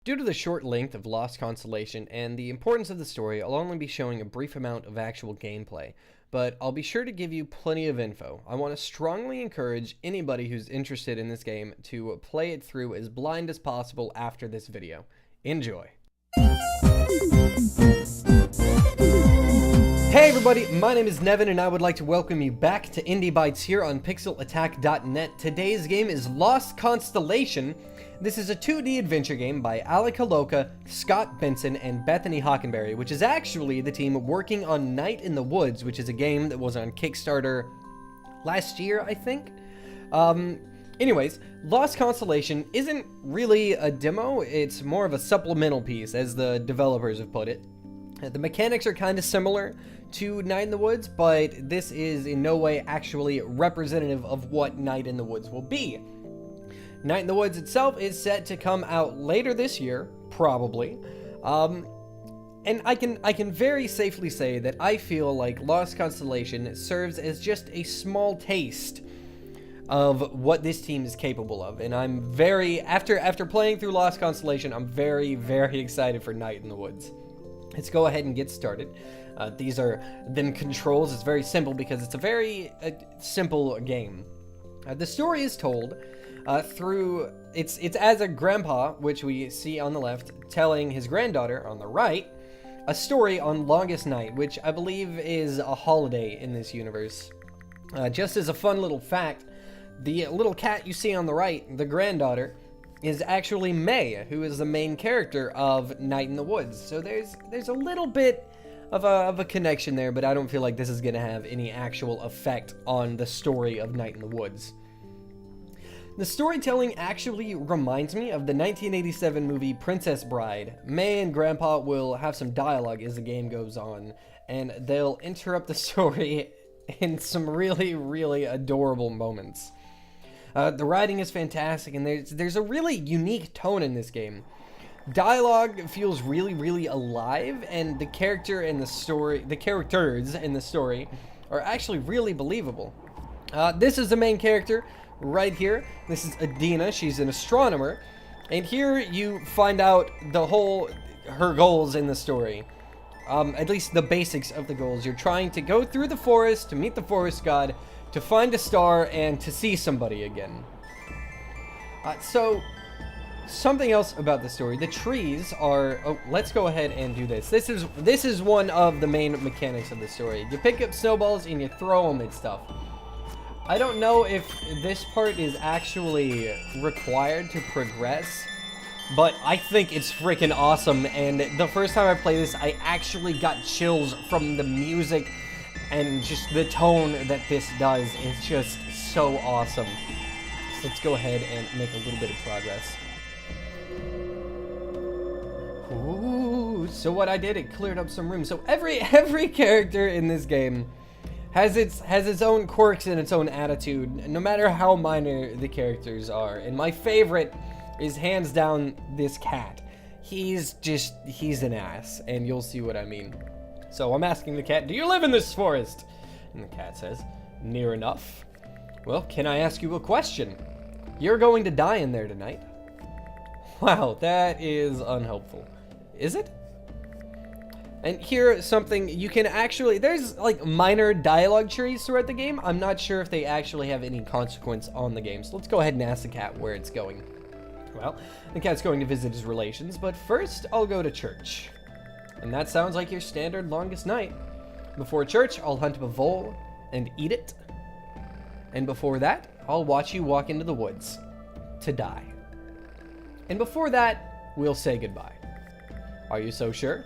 Due to the short length of Lost Constellation and the importance of the story, I'll only be showing a brief amount of actual gameplay, but I'll be sure to give you plenty of info. I want to strongly encourage anybody who's interested in this game to play it through as blind as possible after this video. Enjoy! Hey everybody, my name is Nevyn and I would like to welcome you back to Bytes here on pixelattack.net. Today's game is Lost Constellation. This is a 2D adventure game by Alec Haloka, Scott Benson, and Bethany Hockenberry, which is actually the team working on Night in the Woods, which is a game that was on Kickstarter last year, I think. Anyways, Lost Constellation isn't really a demo, it's more of a supplemental piece, as the developers have put it. The mechanics are kind of similar to Night in the Woods, but this is in no way actually representative of what Night in the Woods will be. Night in the Woods itself is set to come out later this year, probably. And I can very safely say that I feel like Lost Constellation serves as just a small taste of what this team is capable of. And I'm very, after playing through Lost Constellation, I'm very, very excited for Night in the Woods. Let's go ahead and get started. These are then controls. It's very simple because it's a very simple game. The story is told through it's as a grandpa, which we see on the left, telling his granddaughter on the right a story on Longest Night, which I believe is a holiday in this universe. Just as a fun little fact, the little cat you see on the right, the granddaughter, is actually May, who is the main character of Night in the Woods. So there's a little bit of a connection there, but I don't feel like this is going to have any actual effect on the story of Night in the Woods. The storytelling actually reminds me of the 1987 movie Princess Bride. May and Grandpa will have some dialogue as the game goes on, and they'll interrupt the story in some really, really adorable moments. The writing is fantastic, and there's a really unique tone in this game. Dialogue feels really, really alive, and the characters in the story are actually really believable. This is the main character right here. This is Adina. She's an astronomer, and here you find out her goals in the story. At least the basics of the goals. You're trying to go through the forest to meet the forest god, to find a star, and to see somebody again. So, something else about the story. The trees are... Oh, let's go ahead and do this. This is one of the main mechanics of the story. You pick up snowballs and you throw them at stuff. I don't know if this part is actually required to progress, but I think it's freaking awesome, and the first time I played this, I actually got chills from the music and just the tone that this does. Is just so awesome. So let's go ahead and make a little bit of progress. Ooh, so what I did, it cleared up some room. So every character in this game has its own quirks and its own attitude, no matter how minor the characters are. And my favorite is hands down this cat. He's an ass, and you'll see what I mean. So I'm asking the cat, do you live in this forest? And the cat says, near enough. Well, can I ask you a question? You're going to die in there tonight. Wow, that is unhelpful. Is it? And here, something you can actually... There's, like, minor dialogue trees throughout the game. I'm not sure if they actually have any consequence on the game. So let's go ahead and ask the cat where it's going. Well, the cat's going to visit his relations, but first, I'll go to church. And that sounds like your standard Longest Night. Before church, I'll hunt up a vole and eat it. And before that, I'll watch you walk into the woods to die. And before that, we'll say goodbye. Are you so sure?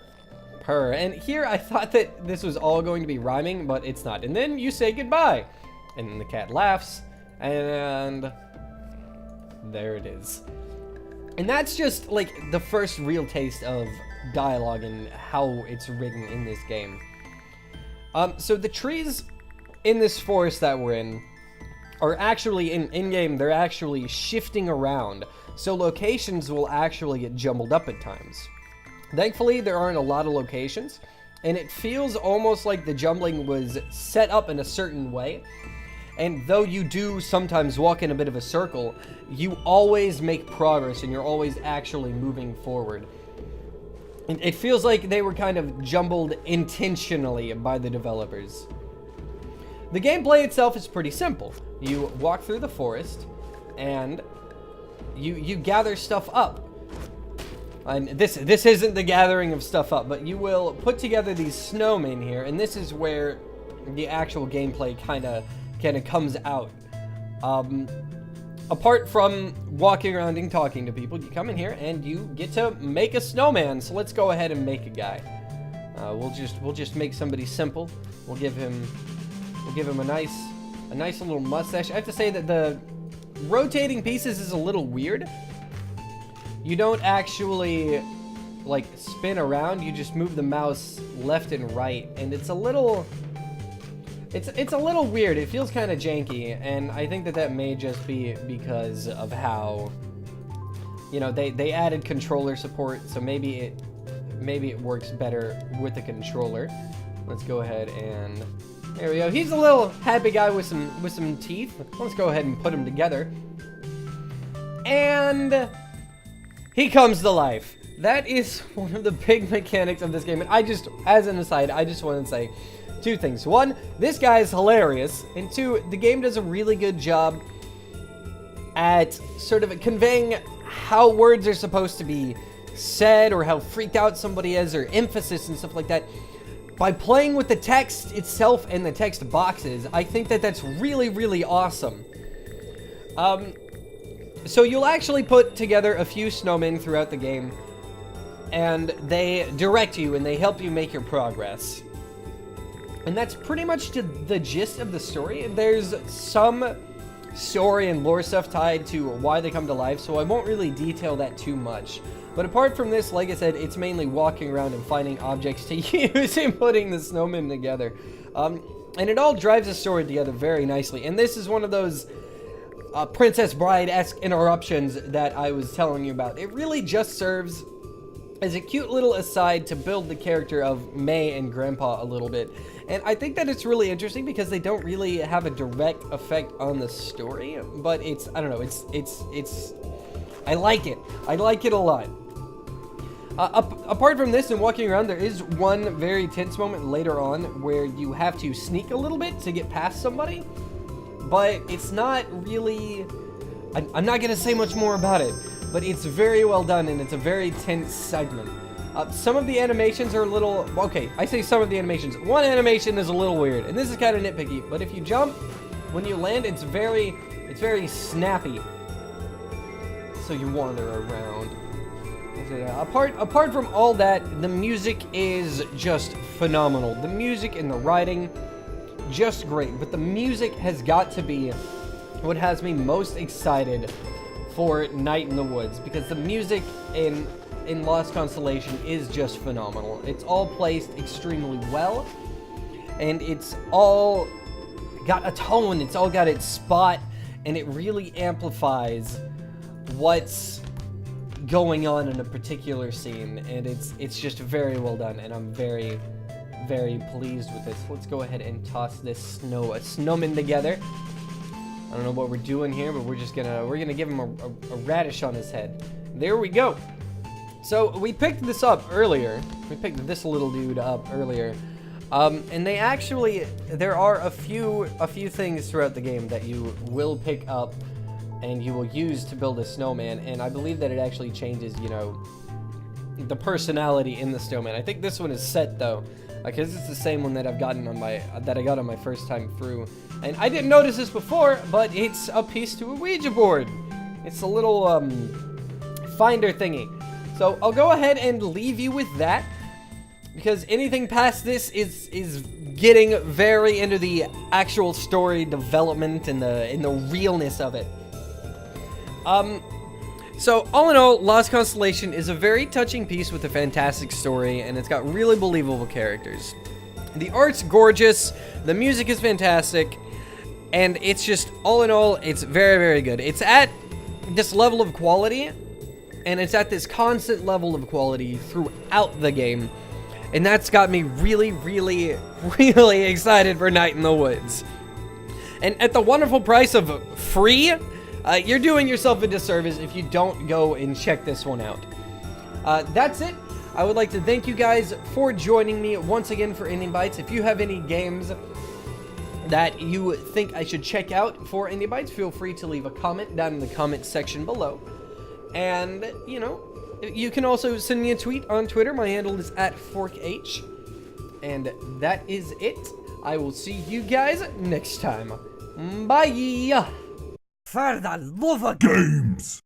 Purr. And here I thought that this was all going to be rhyming, but it's not. And then you say goodbye. And then the cat laughs, and there it is. And that's just like the first real taste of dialogue and how it's written in this game. So the trees in this forest that we're in are actually in-game, they're actually shifting around. So locations will actually get jumbled up at times. Thankfully, there aren't a lot of locations, and it feels almost like the jumbling was set up in a certain way. And though you do sometimes walk in a bit of a circle, you always make progress and you're always actually moving forward. And it feels like they were kind of jumbled intentionally by the developers. The gameplay itself is pretty simple. You walk through the forest and you gather stuff up. And this isn't the gathering of stuff up, but you will put together these snowmen here, and this is where the actual gameplay kind of comes out. Apart from walking around and talking to people, you come in here and you get to make a snowman. So let's go ahead and make a guy. We'll just make somebody simple. We'll give him a nice little mustache. I have to say that the rotating pieces is a little weird. You don't actually like spin around, you just move the mouse left and right, and it's a little weird. It feels kind of janky, and I think that may just be because of how, you know, they added controller support, so maybe it works better with the controller. Let's go ahead and there we go. He's a little happy guy with some teeth. Let's go ahead and put him together. And he comes to life. That is one of the big mechanics of this game. And as an aside, I just want to say two things. One, this guy is hilarious. And two, the game does a really good job at sort of conveying how words are supposed to be said or how freaked out somebody is or emphasis and stuff like that. By playing with the text itself and the text boxes, I think that that's really, really awesome. So you'll actually put together a few snowmen throughout the game, and they direct you and they help you make your progress. And that's pretty much the gist of the story. There's some story and lore stuff tied to why they come to life, so I won't really detail that too much. But apart from this, like I said, it's mainly walking around and finding objects to use and putting the snowmen together. And it all drives the story together very nicely. And this is one of those Princess Bride-esque interruptions that I was telling you about. It really just serves as a cute little aside to build the character of May and Grandpa a little bit. And I think that it's really interesting because they don't really have a direct effect on the story, but it's, I don't know, it's I like it. I like it a lot. Apart from this and walking around, there is one very tense moment later on where you have to sneak a little bit to get past somebody, but it's not really, I'm not going to say much more about it, but it's very well done and it's a very tense segment. Some of the animations are a little, okay, I say some of the animations. One animation is a little weird, and this is kind of nitpicky, but if you jump, when you land, it's very snappy. So you wander around. Apart from all that, the music is just phenomenal. The music and the writing, just great. But the music has got to be what has me most excited for Night in the Woods, because the music in Lost Constellation is just phenomenal. It's all placed extremely well, and it's all got a tone. It's all got its spot, and it really amplifies what's going on in a particular scene, and it's just very well done, and I'm very, very pleased with this. Let's go ahead and toss this snowman together. I don't know what we're doing here, but we're gonna give him a radish on his head. There we go. So we picked this up earlier. We picked this little dude up earlier, and there are a few things throughout the game that you will pick up and you will use to build a snowman, and I believe that it actually changes, you know, the personality in the snowman. I think this one is set though, because it's the same one that I got on my first time through. And I didn't notice this before, but it's a piece to a Ouija board. It's a little finder thingy. So I'll go ahead and leave you with that, because anything past this is getting very into the actual story development and the realness of it. So all in all, Lost Constellation is a very touching piece with a fantastic story, and it's got really believable characters. The art's gorgeous, the music is fantastic, and it's just, all in all, it's very, very good. It's at this level of quality, and it's at this constant level of quality throughout the game, and that's got me really, really, really excited for Night in the Woods. And at the wonderful price of free, you're doing yourself a disservice if you don't go and check this one out. That's it. I would like to thank you guys for joining me once again for Indie Bytes. If you have any games that you think I should check out for Indie Bytes, feel free to leave a comment down in the comment section below. And, you know, you can also send me a tweet on Twitter. My handle is @ForkH. And that is it. I will see you guys next time. Bye! For the love of games!